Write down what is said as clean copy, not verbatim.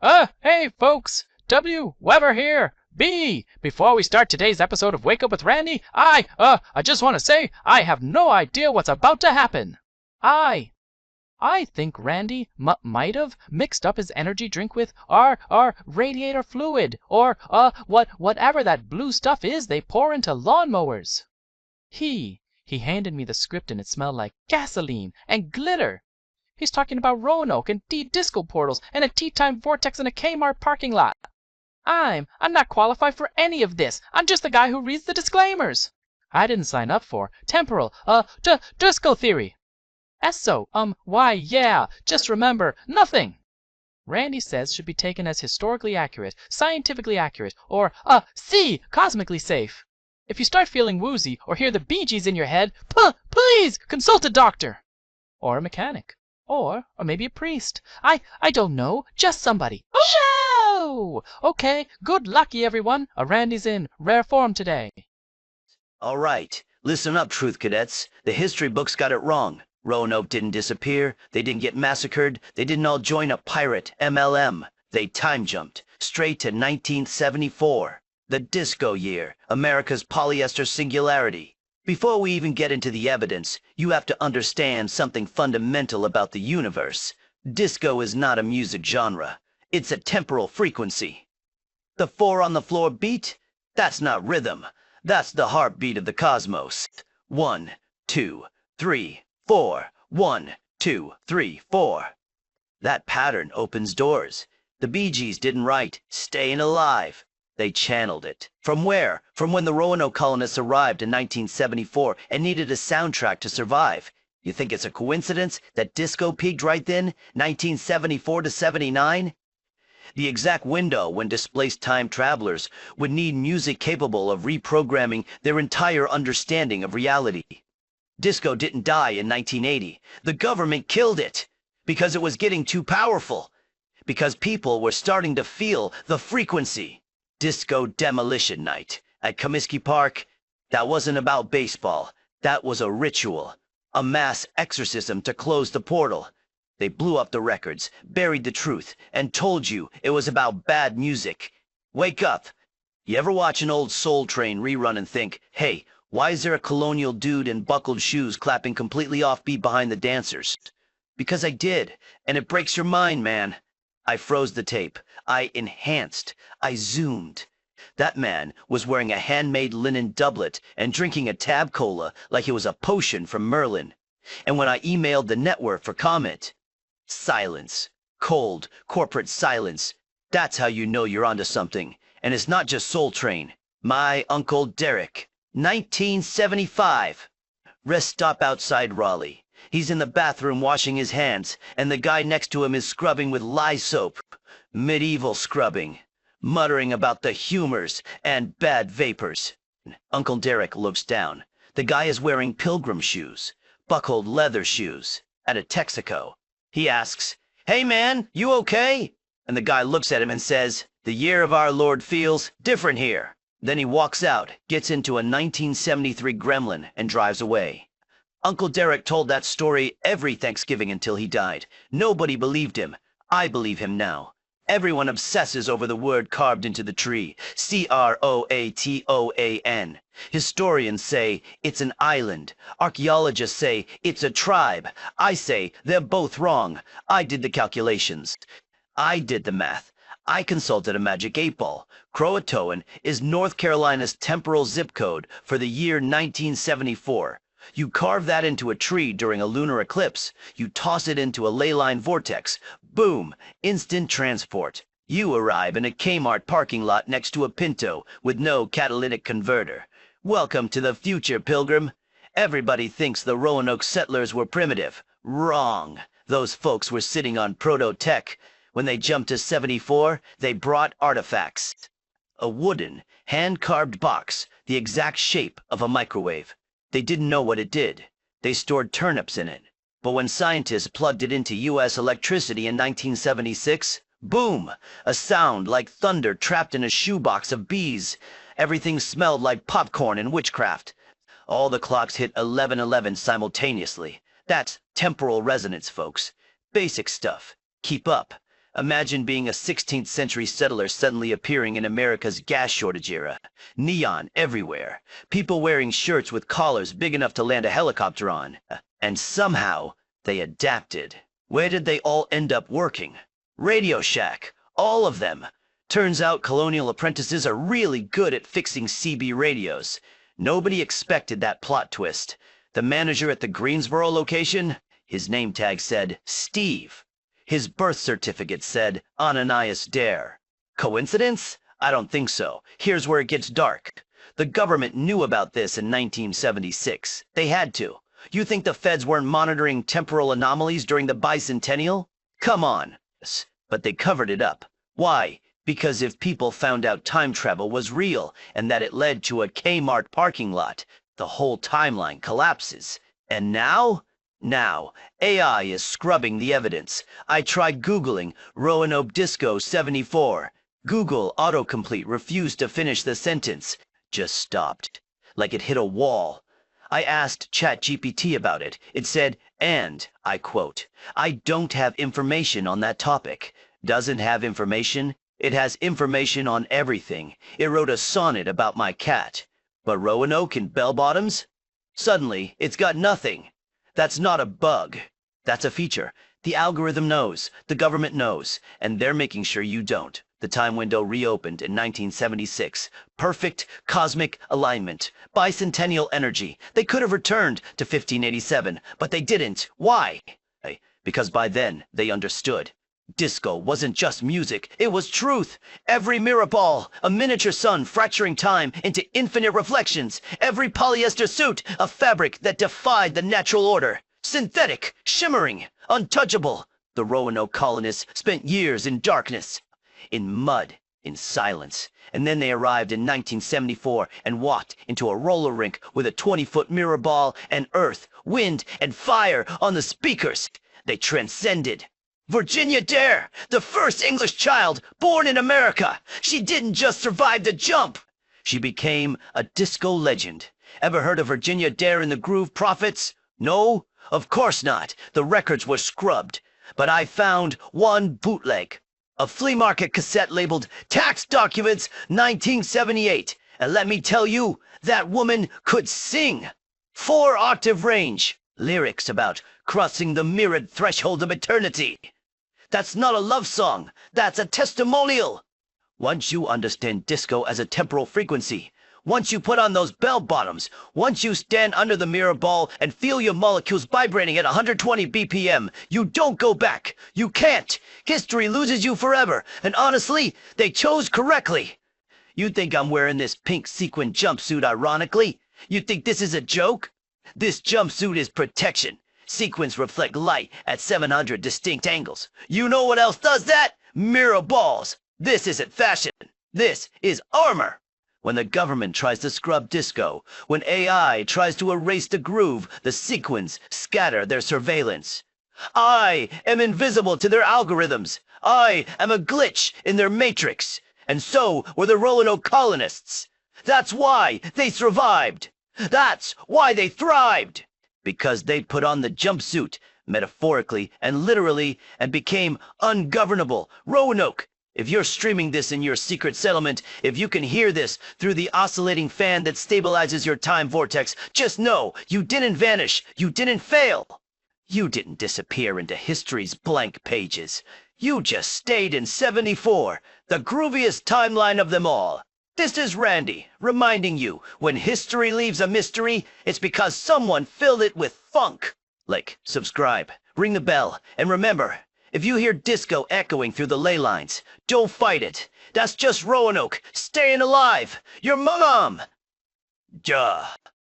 Hey folks, W. Weber here. Before we start today's episode of Wake Up with Randy, I just want to say I have no idea what's about to happen. I think Randy might have mixed up his energy drink with our radiator fluid, or whatever that blue stuff is they pour into lawnmowers. He handed me the script and it smelled like gasoline and glitter. He's talking about Roanoke and disco portals and a tea time vortex in a Kmart parking lot. I'm not qualified for any of this. I'm just the guy who reads the disclaimers. I didn't sign up for temporal disco theory. Why, yeah, just remember, nothing. Randy says should be taken as historically accurate, scientifically accurate, or, cosmically safe. If you start feeling woozy or hear the Bee Gees in your head, please consult a doctor. Or a mechanic. Or maybe a priest. I don't know, just somebody. Show! Okay, good lucky everyone. Randy's in rare form today. All right, listen up, Truth Cadets. The history books got it wrong. Roanoke didn't disappear, they didn't get massacred, they didn't all join a pirate MLM. They time jumped straight to 1974, the disco year, America's polyester singularity. Before we even get into the evidence, you have to understand something fundamental about the universe. Disco is not a music genre, it's a temporal frequency. The 4-on-the-floor beat? That's not rhythm, that's the heartbeat of the cosmos. 1, 2, 3, 4. 1, 2, 3, 4. That pattern opens doors. The Bee Gees didn't write "Staying Alive." They channeled it. From where? From when the Roanoke colonists arrived in 1974 and needed a soundtrack to survive. You think it's a coincidence that disco peaked right then, 1974 to 79? The exact window when displaced time travelers would need music capable of reprogramming their entire understanding of reality. Disco didn't die in 1980. The government killed it because it was getting too powerful, because people were starting to feel the frequency. Disco demolition night at Comiskey Park, that wasn't about baseball. That was a ritual, a mass exorcism to close the portal. They blew up the records, buried the truth, and told you it was about bad music. Wake up. You ever watch an old Soul Train rerun and think, hey, why is there a colonial dude in buckled shoes clapping completely offbeat behind the dancers? Because I did, and it breaks your mind, man. I froze the tape. I enhanced. I zoomed. That man was wearing a handmade linen doublet and drinking a tab cola like it was a potion from Merlin. And when I emailed the network for comment, silence. Cold, corporate silence. That's how you know you're onto something. And it's not just Soul Train. My Uncle Derek. 1975. Rest stop outside Raleigh. He's in the bathroom washing his hands, and the guy next to him is scrubbing with lye soap. Medieval scrubbing. Muttering about the humors and bad vapors. Uncle Derek looks down. The guy is wearing pilgrim shoes. Buckled leather shoes. At a Texaco. He asks, "Hey man, you okay?" And the guy looks at him and says, "The year of our Lord feels different here." Then he walks out, gets into a 1973 Gremlin, and drives away. Uncle Derek told that story every Thanksgiving until he died. Nobody believed him. I believe him now. Everyone obsesses over the word carved into the tree. Croatoan. Historians say it's an island. Archaeologists say it's a tribe. I say they're both wrong. I did the calculations. I did the math. I consulted a magic 8-ball. Croatoan is North Carolina's temporal zip code for the year 1974. You carve that into a tree during a lunar eclipse. You toss it into a ley line vortex. Boom! Instant transport. You arrive in a Kmart parking lot next to a Pinto with no catalytic converter. Welcome to the future, pilgrim. Everybody thinks the Roanoke settlers were primitive. Wrong. Those folks were sitting on proto-tech. When they jumped to 74, they brought artifacts. A wooden, hand-carved box, the exact shape of a microwave. They didn't know what it did. They stored turnips in it. But when scientists plugged it into U.S. electricity in 1976, boom! A sound like thunder trapped in a shoebox of bees. Everything smelled like popcorn and witchcraft. All the clocks hit 11:11 simultaneously. That's temporal resonance, folks. Basic stuff. Keep up. Imagine being a 16th century settler suddenly appearing in America's gas shortage era. Neon everywhere. People wearing shirts with collars big enough to land a helicopter on. And somehow, they adapted. Where did they all end up working? RadioShack. All of them. Turns out colonial apprentices are really good at fixing CB radios. Nobody expected that plot twist. The manager at the Greensboro location, his name tag said Steve. His birth certificate said Ananias Dare. Coincidence? I don't think so. Here's where it gets dark. The government knew about this in 1976. They had to. You think the feds weren't monitoring temporal anomalies during the Bicentennial? Come on. But they covered it up. Why? Because if people found out time travel was real and that it led to a Kmart parking lot, the whole timeline collapses. And now? Now, AI is scrubbing the evidence. I tried Googling Roanoke Disco 74. Google autocomplete refused to finish the sentence. Just stopped. Like it hit a wall. I asked ChatGPT about it. It said, and, I quote, I don't have information on that topic. Doesn't have information? It has information on everything. It wrote a sonnet about my cat. But Roanoke and bell-bottoms? Suddenly, it's got nothing. That's not a bug. That's a feature. The algorithm knows, the government knows, and they're making sure you don't. The time window reopened in 1976. Perfect cosmic alignment. Bicentennial energy. They could have returned to 1587, but they didn't. Why? Because by then, they understood. Disco wasn't just music, it was truth. Every mirrorball, a miniature sun fracturing time into infinite reflections. Every polyester suit, a fabric that defied the natural order. Synthetic, shimmering, untouchable. The Roanoke colonists spent years in darkness, in mud, in silence. And then they arrived in 1974 and walked into a roller rink with a 20-foot mirrorball and earth, wind, and fire on the speakers. They transcended. Virginia Dare, the first English child born in America. She didn't just survive the jump. She became a disco legend. Ever heard of Virginia Dare and the Groove Prophets? No? Of course not. The records were scrubbed. But I found one bootleg. A flea market cassette labeled Tax Documents 1978. And let me tell you, that woman could sing. 4-octave range. Lyrics about crossing the mirrored threshold of eternity. That's not a love song. That's a testimonial. Once you understand disco as a temporal frequency, once you put on those bell-bottoms, once you stand under the mirror ball and feel your molecules vibrating at 120 BPM, you don't go back. You can't. History loses you forever. And honestly, they chose correctly. You think I'm wearing this pink sequined jumpsuit ironically? You think this is a joke? This jumpsuit is protection. Sequins reflect light at 700 distinct angles. You know what else does that? Mirror balls. This isn't fashion. This is armor. When the government tries to scrub disco, when AI tries to erase the groove, the sequins scatter their surveillance. I am invisible to their algorithms. I am a glitch in their matrix. And so were the Roanoke colonists. That's why they survived. That's why they thrived. Because they put on the jumpsuit, metaphorically and literally, and became ungovernable. Roanoke, if you're streaming this in your secret settlement, if you can hear this through the oscillating fan that stabilizes your time vortex, just know you didn't vanish, you didn't fail. You didn't disappear into history's blank pages. You just stayed in 74, the grooviest timeline of them all. This is Randy, reminding you, when history leaves a mystery, it's because someone filled it with funk. Like, subscribe, ring the bell, and remember, if you hear disco echoing through the ley lines, don't fight it. That's just Roanoke, staying alive. Your mom! Duh.